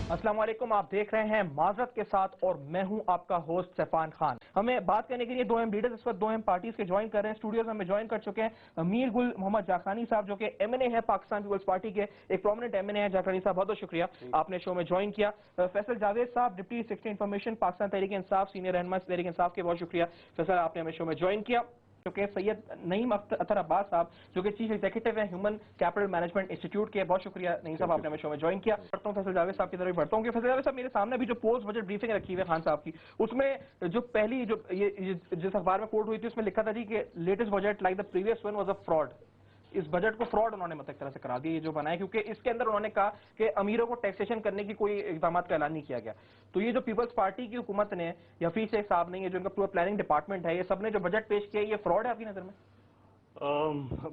अस्सलाम वालेकुम, आप देख रहे हैं माजरत के साथ और मैं हूं आपका होस्ट सैफान खान। हमें बात करने के लिए दो अहम लीडर्स इस वक्त दो अहम पार्टीज के ज्वाइन कर रहे हैं। स्टूडियोज में हमें ज्वाइन कर चुके हैं मीर गुल मोहम्मद जाखानी साहब, जो कि एमएनए है, पाकिस्तान पीपल्स पार्टी के एक प्रोमिनेंट एमएनए है। जाखानी साहब, बहुत बहुत शुक्रिया आपने शो में ज्वाइन किया। फैसल जावेद साहब, deputy secretary information, Pakistan Tehreek Insaf, senior रहनुमा तहरीक इंसाफ के, बहुत शुक्रिया फैसल आपने हमें शो में ज्वाइन किया। जो कि सैयद नईम अख्तर अब्बास साहब, जो कि चीफ एग्जीक्यूटिव है ह्यूमन कैपिटल मैनेजमेंट इंस्टीट्यूट के, बहुत शुक्रिया नईम साहब आपने हमें शो में ज्वाइन किया। बढ़ता हूं फैसल जावेद साहब की तरफ बढ़ता हूं। फैसल जावेद साहब, मेरे सामने भी जो पोस्ट बजट ब्रीफिंग रखी हुई है खान साहब की, उसमें जो पहली जो ये जिस अखबार में कोट हुई थी उसमें लिखा था जी कि latest budget like the previous one was a fraud. इस बजट को फ्रॉड उन्होंने मतलब एक तरह से करा दिया ये जो बनाया, क्योंकि इसके अंदर उन्होंने कहा कि अमीरों को टैक्सेशन करने की कोई इकदाम का ऐलान नहीं किया गया। तो ये जो पीपल्स पार्टी की हुकूमत ने या हफीज शेख साहब ने, ये जो इनका पूरा प्लानिंग डिपार्टमेंट है, ये सब ने जो बजट पेश किया, ये फ्रॉड है आपकी नजर में?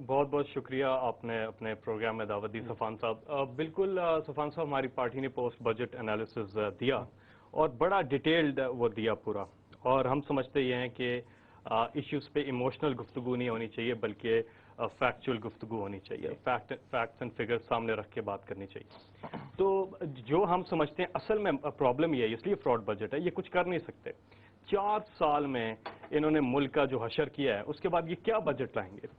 बहुत बहुत शुक्रिया आपने अपने प्रोग्राम में दावत दी सफान साहब। बिल्कुल सफान साहब, हमारी पार्टी ने पोस्ट बजट एनालिसिस दिया और बड़ा डिटेल्ड वो दिया पूरा, और हम समझते ये हैं कि इश्यूज पे इमोशनल गुफ्तगू नहीं होनी चाहिए बल्कि फैक्चुअल गुफ्तगू होनी चाहिए। फैक्ट्स एंड फिगर्स सामने रख के बात करनी चाहिए। तो जो हम समझते हैं असल में प्रॉब्लम ये है, इसलिए फ्रॉड बजट है, ये कुछ कर नहीं सकते। 4 साल में इन्होंने मुल्क का जो हशर किया है, उसके बाद ये क्या बजट लाएंगे?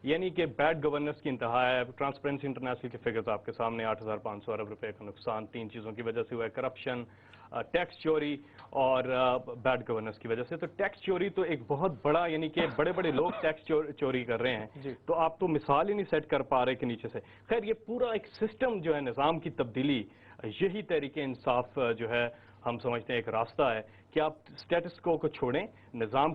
यानी कि बैड गवर्नेंस की इंतहा है। ट्रांसपेरेंसी इंटरनेशनल के फिगर्स आपके सामने, 8,500 अरब रुपए का नुकसान 3 चीज़ों की वजह से हुआ है, करप्शन, टैक्स चोरी और बैड गवर्नेंस की वजह से। तो टैक्स चोरी तो एक बहुत बड़ा, यानी कि बड़े बड़े लोग टैक्स चोरी कर रहे हैं, तो आप तो मिसाल ही नहीं सेट कर पा रहे कि नीचे से। खैर, ये पूरा एक सिस्टम जो है, निज़ाम की तब्दीली, यही तहरीके इंसाफ जो है हम समझते हैं एक रास्ता है कि आप स्टेटस को छोड़ें, निज़ाम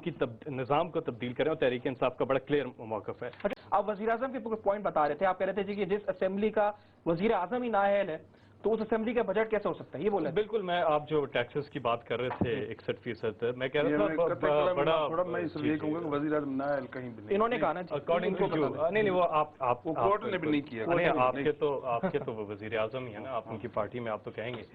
को तब्दील करें, और तहरीक इंसाफ का बड़ा क्लियर मौक़िफ़ है। आप वज़ीर आज़म के पॉइंट बता रहे थे, आप कह रहे थे जी कि जिस असेंबली का वज़ीर आज़म ही नाअहल है, तो उस असेंबली का बजट कैसे हो सकता है, ये बोले? बिल्कुल, मैं आप जो टैक्सेस की बात कर रहे थे 61%, मैं कह रहा था बड़ा थोड़ा मैं इसलिए कहूंगा कि वज़ीर आज़म नाअहल कहीं भी नहीं, इन्होंने कहा ना अकॉर्डिंग टू जो, नहीं वो आप कोर्ट ने भी नहीं किया, आपके तो वज़ीर आज़म ही है ना, आप उनकी पार्टी में आप तो कहेंगे।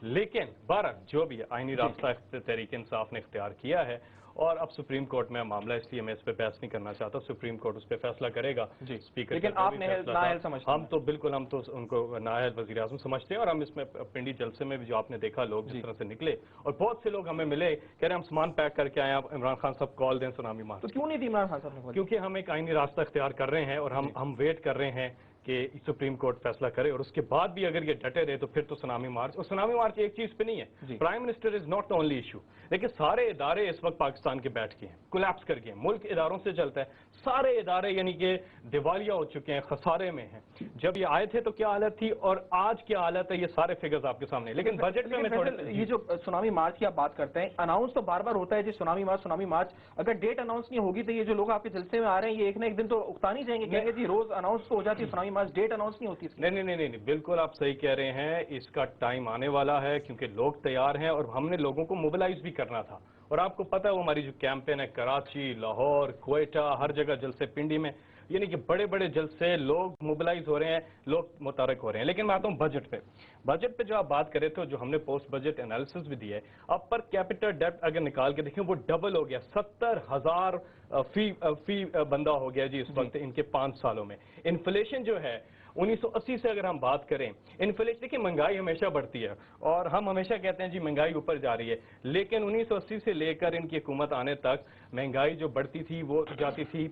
लेकिन बहरहाल जो भी आईनी रास्ता तहरीक इंसाफ ने इख्तियार किया है, और अब सुप्रीम कोर्ट में मामला, इसलिए मैं इस पे बहस नहीं करना चाहता, सुप्रीम कोर्ट उस पर फैसला करेगा जी स्पीकर। लेकिन आप नाअहल समझते हैं? हम तो बिल्कुल, हम तो उनको नाअहल वज़ीर आज़म समझते हैं, और हम इसमें पिंडी जलसे में भी जो आपने देखा लोग जिस तरह से निकले, और बहुत से लोग हमें मिले कह रहे हम सामान पैक करके आए, आप इमरान खान साहब कॉल दें सुनामी मार। तो क्यों नहीं दी इमरान खान साहब ने? क्योंकि हम एक आईनी रास्ता इख्तियार कर रहे हैं, और हम वेट कर रहे हैं कि सुप्रीम कोर्ट फैसला करे, और उसके बाद भी अगर ये डटे रहे तो फिर तो सुनामी मार्च। और सुनामी मार्च एक चीज पे नहीं है, prime minister is not the only issue, लेकिन सारे इदारे इस वक्त पाकिस्तान के बैठ के हैं, कोलैप्स कर गए। मुल्क इदारों से चलता है, सारे इदारे यानी कि दिवालिया हो चुके हैं, खसारे में हैं। जब ये आए थे तो क्या हालत थी और आज क्या हालत है, ये सारे फिगर्स आपके सामने। लेकिन बजट में ये जो सुनामी मार्च की आप बात करते हैं, अनाउंस तो बार बार होता है जी, सुनामी मार्च। अगर डेट अनाउंस नहीं होगी तो ये जो लोग आपके जलसे में आ रहे हैं, ये एक ना एक दिन तो उकता नहीं जाएंगे, कहेंगे जी रोज अनाउंस तो हो जाती है सुनामी मार्च, डेट अनाउंस नहीं होती। नहीं, बिल्कुल आप सही कह रहे हैं, इसका टाइम आने वाला है, क्योंकि लोग तैयार हैं, और हमने लोगों को मोबिलाइज भी करना था। और आपको पता है वो हमारी जो कैंपेन है, कराची, लाहौर, क्वेटा, हर जगह जलसे, पिंडी में, यानी कि बड़े बड़े जलसे, लोग मोबिलाइज हो रहे हैं, लोग मुतारक हो रहे हैं। लेकिन मैं आता हूँ बजट पे जो आप बात करें तो जो हमने पोस्ट बजट एनालिसिस भी दिया है, अब पर कैपिटल डेब्ट अगर निकाल के देखें वो डबल हो गया, 70,000 फी बंदा हो गया जी इस वक्त इनके 5 सालों में। इन्फ्लेशन जो है 1980 से अगर हम बात करें, इन्फ्लेशन, देखिए महंगाई हमेशा बढ़ती है और हम हमेशा कहते हैं जी महंगाई ऊपर जा रही है, लेकिन 1980 से लेकर इनकी हुकूमत आने तक महंगाई जो बढ़ती थी वो जाती थी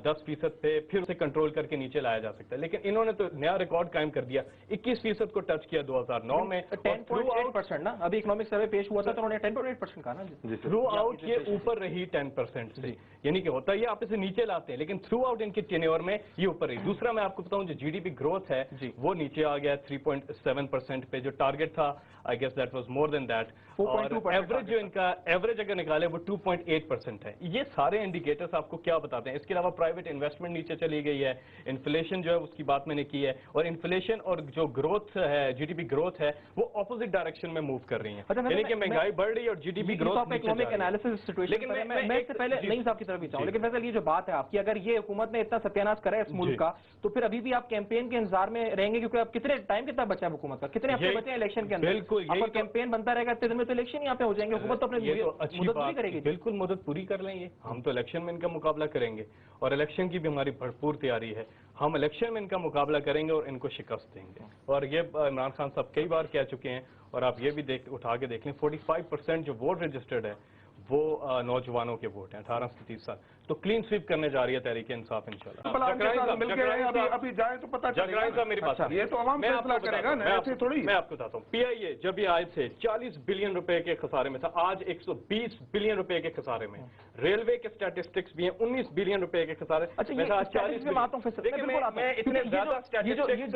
10% पे, फिर उसे कंट्रोल करके नीचे लाया जा सकता है। लेकिन इन्होंने तो नया रिकॉर्ड कायम कर दिया, 21% को टच किया 2009 में। 10.8% ना, अभी इकोनॉमिक सर्वे पेश हुआ था तो उन्होंने 10.8% कहा ना, थ्रू आउट ये ऊपर रही 10% से, यानी कि होता है आप इसे नीचे लाते हैं, लेकिन थ्रू आउट इनके टेन्योर में ये ऊपर रही। दूसरा मैं आपको बताऊं, जो जीडीपी ग्रोथ है वो नीचे आ गया 3.7% पे, जो टारगेट था I guess that was more than that, और एवरेज जो इनका एवरेज अगर निकाले वो 2.8% है। ये सारे इंडिकेटर्स आपको क्या बताते हैं? इसके अलावा प्राइवेट इन्वेस्टमेंट नीचे चली गई है, इन्फ्लेशन जो है उसकी बात मैंने की है, और इन्फ्लेशन और जो ग्रोथ है, जीडीपी ग्रोथ है, वो ऑपोजिट डायरेक्शन में मूव कर रही है, यानी कि महंगाई बढ़ रही है और GDP growth. Economic analysis situation, लेकिन मैं इससे पहले नहीं साहब की तरफ भी चाहूं, लेकिन फैसल ये जो बात है आपकी, अगर ये हुकूमत ने इतना सत्यानाश करा है इस मुल्क का, तो फिर अभी भी आप कैंपेन के इंतजार में रहेंगे, क्योंकि अब कितना बचा है हुकूमत का, कितने हफ्ते बचे हैं इलेक्शन के अंदर? बिल्कुल, कैंपेन बनता रहेगा, इतने दिन में तो इलेक्शन यहाँ पे हो जाएंगे, हुकूमत तो अपने मदद पूरी करेगी। बिल्कुल मदद पूरी कर लें, हैं ये, हम तो इलेक्शन में इनका मुकाबला करेंगे और इलेक्शन की भी हमारी भरपूर तैयारी है। हम इलेक्शन में इनका मुकाबला करेंगे और इनको शिकस्त देंगे। और ये इमरान खान साहब कई बार कह चुके हैं, और आप ये भी उठा के देख लें, 45% जो वोट रजिस्टर्ड है वो नौजवानों के वोट हैं 18 से 30 साल। तो क्लीन स्वीप करने जा रही है तहरीक इंसाफ इंशाल्लाह। अभी जाए तो पता जकराई साहब मेरी बात, ये तो अवाम फैसला करेगा ना, ऐसे थोड़ी। मैं आपको बताता हूँ, PIA जब ये आए थे 40 बिलियन रुपए के खसारे में था, आज 120 बिलियन रुपए के खसारे में। रेलवे के स्टैटिस्टिक्स भी हैं 19 बिलियन रुपए के खसारे। अच्छा, मैं 40 मैं इतने ज्यादा स्टैटिस्टिक्स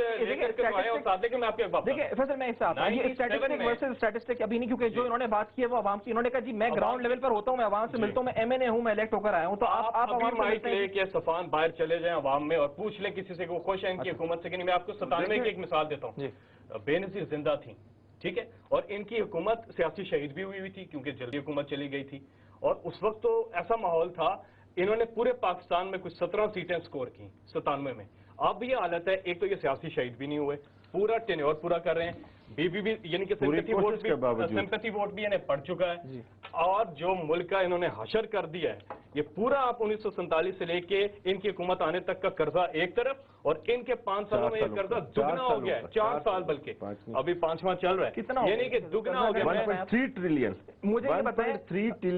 मैं आपके देखिए फैसल मैं इससे आता हूं, ये स्टैटिस्टिक वर्सेस स्टैटिस्टिक अभी नहीं, क्योंकि जो इन्होंने बात की है वो आवाम की। इन्होंने कहा जी मैं ग्राउंड लेवल पर होता हूं, मैं आवाम से मिलता हूं, मैं MNA हूं, मैं इलेक्ट होकर आया हूं। तो आप आवाम माइक लेके सफान बाहर चले जाएं आवाम में और पूछ लें किसी से, वो खुश है इनकी हुकूमत से कि नहीं। मैं आपको 97 की एक मिसाल देता हूँ। बेनजीर जिंदा थी, ठीक है, और इनकी हुकूमत सियासी शहीद भी हुई थी क्योंकि जल्दी हुकूमत चली गई थी। और उस वक्त तो ऐसा माहौल था, इन्होंने पूरे पाकिस्तान में कुछ 17 सीटें स्कोर की 97 में। अब ये हालत है, एक तो ये सियासी शहीद भी नहीं हुए, पूरा टेन्योर पूरा कर रहे हैं, BBB यानी कि सिंपैथी वोट भी इन्हें पड़ चुका है। और जो मुल्क का इन्होंने हशर कर दिया है, ये पूरा आप 1947 से लेके इनकी हुकूमत आने तक का कर्जा एक तरफ, और इनके 5 सालों में ये कर्जा दुगना हो गया है। 4 साल बल्कि अभी 5वां चल रहा है, कितना यानी कि दुगना हो गया। 1.3 ट्रिलियन। मुझे ये बताएं,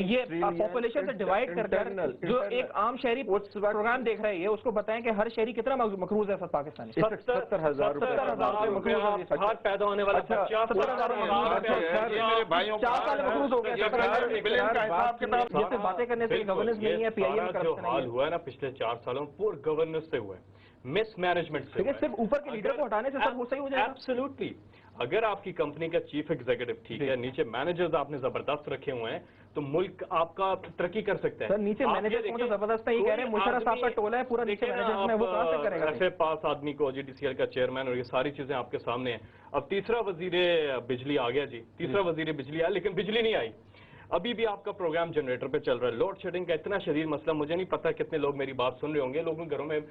ये पॉपुलेशन से डिवाइड करके जो एक आम शहरी प्रोग्राम देख रहे हैं, उसको बताएं कि हर शहरी कितना मकरूज है पाकिस्तान? 70,000 पैदा होने वाला 50 बातें करने से गवर्नेंस नहीं है। जो हाल हुआ है ना पिछले 4 सालों में, पूर गवर्नेंस से हुआ है, मिस मैनेजमेंट से। सिर्फ ऊपर के लीडर को हटाने से सब वो सही हो जाएगा? एब्सोल्युटली। अगर आपकी कंपनी का चीफ एग्जीक्यूटिव ठीक है, नीचे मैनेजर्स आपने जबरदस्त रखे हुए हैं, तो मुल्क आपका तरक्की कर सकता है। सर नीचे मैनेजर को जबरदस्त नहीं कह रहे, मुशर्रफ साहब का टोला है पूरा नीचे मैनेजर में, वो कहां से करेगा? ऐसे पास आदमी को OGTCL का चेयरमैन, और ये सारी चीजें आपके सामने हैं। अब तीसरा वजीर बिजली आ गया जी, तीसरा वजीर बिजली आया, लेकिन बिजली नहीं आई। अभी भी आपका प्रोग्राम जनरेटर पे चल रहा है। लोड शेडिंग का इतना शदीद मसला, मुझे नहीं पता कितने लोग मेरी बात सुन रहे होंगे, लोगों के घरों में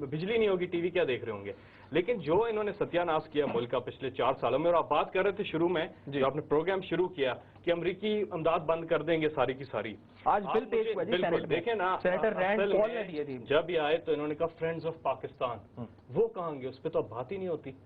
बिजली नहीं होगी, टीवी क्या देख रहे होंगे। लेकिन जो इन्होंने सत्यानाश किया मुल्क का पिछले 4 सालों में, और आप बात कर रहे थे शुरू में जो आपने प्रोग्राम शुरू किया कि अमरीकी इमदाद बंद कर देंगे सारी की सारी। आज बिल पेश हुआ जी सेनेट में, देखें ना, सेनेटर रैंड पॉल ने दिए थी। जब ये आए तो इन्होंने कहा फ्रेंड्स ऑफ पाकिस्तान, वो कहेंगे उस पर तो बात ही नहीं होती।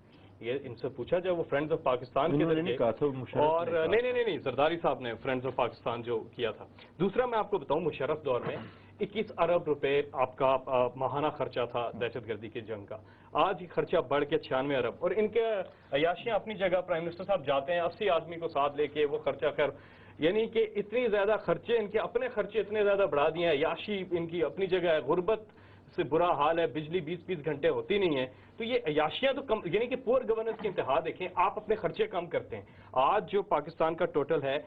ये इनसे पूछा जाए वो फ्रेंड्स ऑफ पाकिस्तान के नहीं कहा था, और नहीं जरदारी साहब ने फ्रेंड्स ऑफ पाकिस्तान जो किया था। दूसरा मैं आपको बताऊं, मुशर्रफ दौर में 21 अरब रुपए आपका माहाना खर्चा था दहशतगर्दी की जंग का। आज खर्चा बढ़ के 96 अरब। और इनके अयाशियां अपनी जगह, प्राइम मिनिस्टर साहब जाते हैं 80 आदमी को साथ लेके, वो खर्चा कर, यानी कि इतनी ज्यादा खर्चे, इनके अपने खर्चे इतने ज्यादा बढ़ा दिए हैं। अयाशी इनकी अपनी जगह है, गुर्बत से बुरा हाल है, बिजली 20-20 घंटे होती नहीं है। तो ये अयाशियां तो कम, यानी कि पुअर गवर्नेंस की इंतहा देखें, आप अपने खर्चे कम करते हैं। आज जो पाकिस्तान का टोटल है,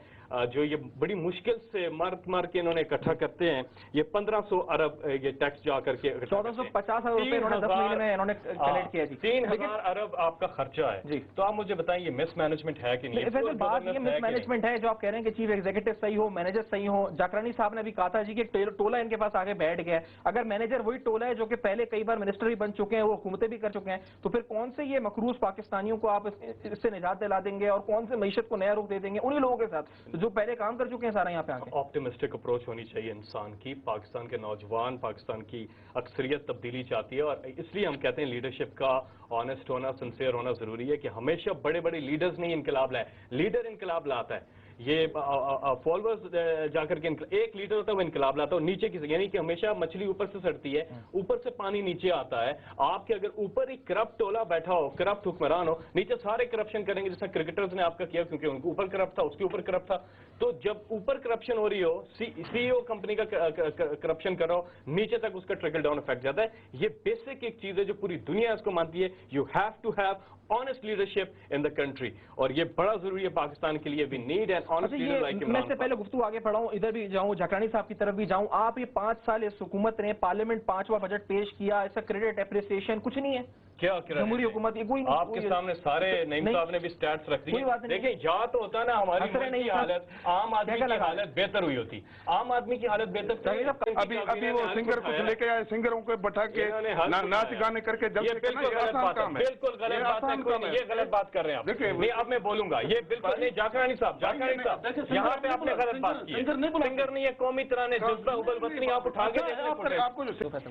जो ये बड़ी मुश्किल से मार के इन्होंने इकट्ठा करते हैं, ये 1500 अरब ये टैक्स जा करके 1450 अरब रुपए इन्होंने 10 महीने में इन्होंने कलेक्ट किया जी। 3000 अरब आपका खर्चा है जी। तो आप मुझे बताएं ये मिस मैनेजमेंट है कि नहीं? वैसे बात ये मिस मैनेजमेंट है जो आप कह रहे हैं कि चीफ एग्जीक्यूटिव सही हो, मैनेजर सही हो। जाकरानी साहब ने भी कहा था जी कि टोला इनके पास आगे बैठ गया है। अगर मैनेजर वही टोला है जो कि पहले कई बार मिनिस्टर भी बन चुके हैं, वो हुकूमतें भी कर चुके हैं, तो फिर कौन से ये मकरूज पाकिस्तानियों को आप इससे निजात दिला देंगे और कौन से मईशत को नया रुख दे देंगे उन्हीं लोगों के साथ जो पहले काम कर चुके हैं सारा यहाँ पे आके? ऑप्टिमिस्टिक अप्रोच होनी चाहिए इंसान की। पाकिस्तान के नौजवान, पाकिस्तान की अक्सरियत तब्दीली चाहती है, और इसलिए हम कहते हैं लीडरशिप का ऑनेस्ट होना, सिंसियर होना जरूरी है कि हमेशा बड़े बड़े लीडर्स नहीं इनकलाब लाए, लीडर इनकलाब लाता है। ये फॉलोअर्स जाकर के एक लीडर होता है वो इनकलाब लाता है, नीचे की, यानी कि हमेशा मछली ऊपर से सड़ती है, ऊपर से पानी नीचे आता है। आपके अगर ऊपर ही करप्ट टोला बैठा हो, करप्ट हुक्मरान हो, नीचे सारे करप्शन करेंगे, जैसा क्रिकेटर्स ने आपका किया, क्योंकि उनके ऊपर करप्ट था, उसके ऊपर करप्ट था। तो जब ऊपर करप्शन हो रही हो, CEO कंपनी का करप्शन कर रहा हो, नीचे तक उसका ट्रिकल डाउन इफेक्ट जाता है। ये बेसिक एक चीज है जो पूरी दुनिया इसको मानती है। You have to have honest leadership in the country, और ये बड़ा जरूरी है पाकिस्तान के लिए। We need an honest leader like Imran. मैं इससे पहले गुफ्तगू आगे बढ़ाऊं, इधर भी जाऊं, जाकरानी साहब की तरफ भी जाऊं। आप ये 5 साल इस हुकूमत ने पार्लियामेंट 5वां बजट पेश किया, इसका क्रेडिट एप्रिसिएशन कुछ नहीं है। کیا جمہوری حکومت یہ کوئی آپ کے سامنے سارے نعیم صاحب نے بھی سٹیٹس رکھ دی دیکھیں یا تو ہوتا نا ہماری ملک کی حالت عام آدمی کی حالت بہتر ہوئی ہوتی عام آدمی کی حالت بہتر ابھی وہ سنگر کچھ لے کے آئے سنگروں کو بٹھا کے ناچ گانے کر کے بالکل غلط بات ہے بالکل غلط بات ہے یہ غلط بات کر رہے ہیں آپ اب میں بولوں گا یہ بالکل نہیں جاکرانی صاحب یہاں پہ آپ نے غلط بات کی سنگر نہیں ہے قومی ترانے جذبہ حب الوطنی آپ اٹھا کے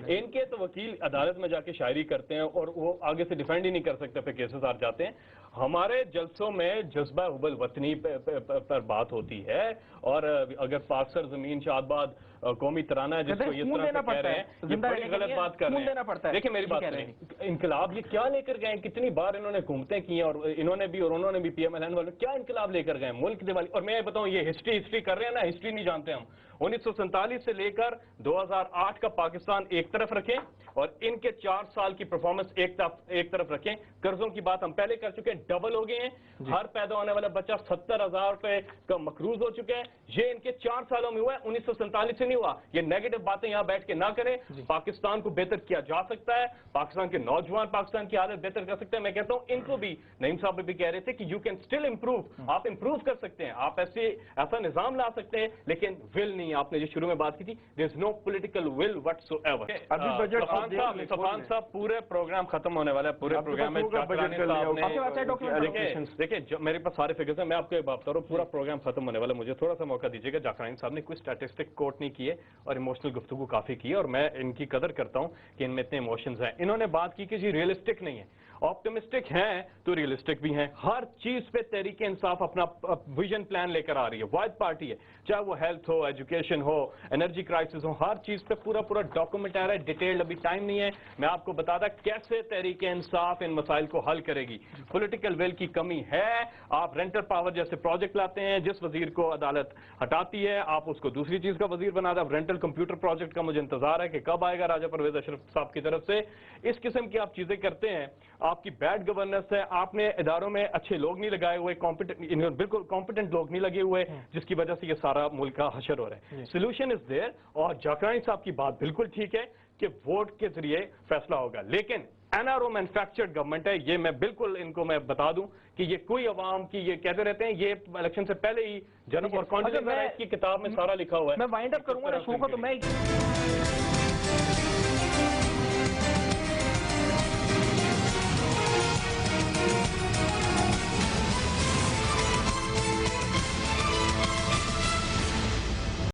ان کے تو وکیل عدالت میں جا کے شاعری کرتے ہیں اور وہ آگے سے ڈیفینڈ ہی نہیں کر سکتے پھر کیسز آ جاتے ہیں ہمارے جلسوں میں جذبہ حب الوطنی پر بات ہوتی ہے اور اگر پاک سر زمین شاد باد قومی ترانہ ہے جس کو اس طرح سے کہہ رہے ہیں یہ بڑی غلط بات کر رہے ہیں دیکھیں میری بات کریں انقلاب یہ کیا لے کر گئے کتنی بار انہوں نے حکومتیں کی ہیں اور انہوں نے بھی اور انہوں نے بھی پی ایم ایل این والے کیا انقلاب لے کر گئے ملک دیوالی اور میں بتاؤں یہ ہسٹری کر رہے ہیں نا ہسٹری نہیں جانتے ہم 1947 سے لے کر 2008 کا پاکستان ایک طرف رکھیں اور ان کے 4 سال کی پرفارمنس ایک طرف رکھیں قرضوں کی بات ہم پہلے کر چکے ہیں ڈبل ہو گئے ہیں ہر پیدا ہونے والا بچہ 70,000 روپے کا مقروض ہو چکے ہیں یہ ان کے 4 سالوں میں ہوا ہے 1947 سے نہیں ہوا یہ نیگیٹو باتیں یہاں بیٹھ کے نہ کریں پاکستان کو بہتر کیا جا سکتا ہے پاکستان کے نوجوان پاکستان کی حالت بہتر کر سکتے ہیں میں کہتا ہوں ان کو بھی نعیم صاحب بھی کہہ رہے تھے کہ یو کین اسٹل امپروو آپ امپروو کر سکتے ہیں آپ ایسا نظام لا سکتے ہیں لیکن ول نہیں آپ نے جو شروع میں بات کی تھی there is no political will whatsoever سفان صاحب پورے پروگرام ختم ہونے والا ہے پورے پروگرام میں دیکھیں میرے پاس سارے فگرز ہیں میں آپ کو یہ بات بتا رہا ہوں پورا پروگرام ختم ہونے والا مجھے تھوڑا سا موقع دیجیے گا جاکرانی صاحب نے کوئی اسٹیٹسٹک کوٹ نہیں کیے اور ایموشنل گفتگو کافی کی ہے اور میں ان کی قدر کرتا ہوں کہ ان میں اتنے ایموشنز ہیں انہوں نے بات کی کہ جی ریئلسٹک نہیں ہے آپٹمسٹک ہیں تو ریئلسٹک بھی ہیں ہر چیز پہ تحریک انصاف اپنا ویژن پلان لے کر آ رہی ہے واحد پارٹی ہے چاہے وہ ہیلتھ ہو ایجوکیشن ہو انرجی کرائسس ہو ہر چیز پہ پورا ڈاکومنٹ آ رہا ہے ڈیٹیلڈ ابھی ٹائم نہیں ہے میں آپ کو بتا دوں کیسے تحریک انصاف ان مسائل کو حل کرے گی پولیٹیکل ول کی کمی ہے آپ رینٹر پاور جیسے پروجیکٹ لاتے ہیں جس وزیر کو عدالت ہٹاتی ہے آپ اس کو دوسری چیز کا وزیر بنا دیں رینٹل کمپیوٹر پروجیکٹ کا مجھے انتظار ہے کہ کب آئے گا راجہ پرویز اشرف صاحب کی طرف سے اس قسم کی آپ چیزیں کرتے ہیں آپ کی بیڈ گورننس ہے آپ نے اداروں میں اچھے لوگ نہیں لگائے ہوئے بالکل کمپیٹنٹ لوگ نہیں لگے ہوئے جس کی وجہ سے یہ سارا ملک کا حشر ہو رہا ہے سولوشن از دیر اور جاکرانی صاحب کی بات بالکل ٹھیک ہے کہ ووٹ کے ذریعے فیصلہ ہوگا لیکن N R O manufactured government ہے یہ میں بالکل ان کو میں بتا دوں کہ یہ کوئی عوام کی یہ کہتے رہتے ہیں یہ الیکشن سے پہلے ہی جنرل اور کانڈیڈیٹ کی کتاب میں سارا لکھا ہوا ہے میں وائنڈ اپ کروں گا شو کو تو میں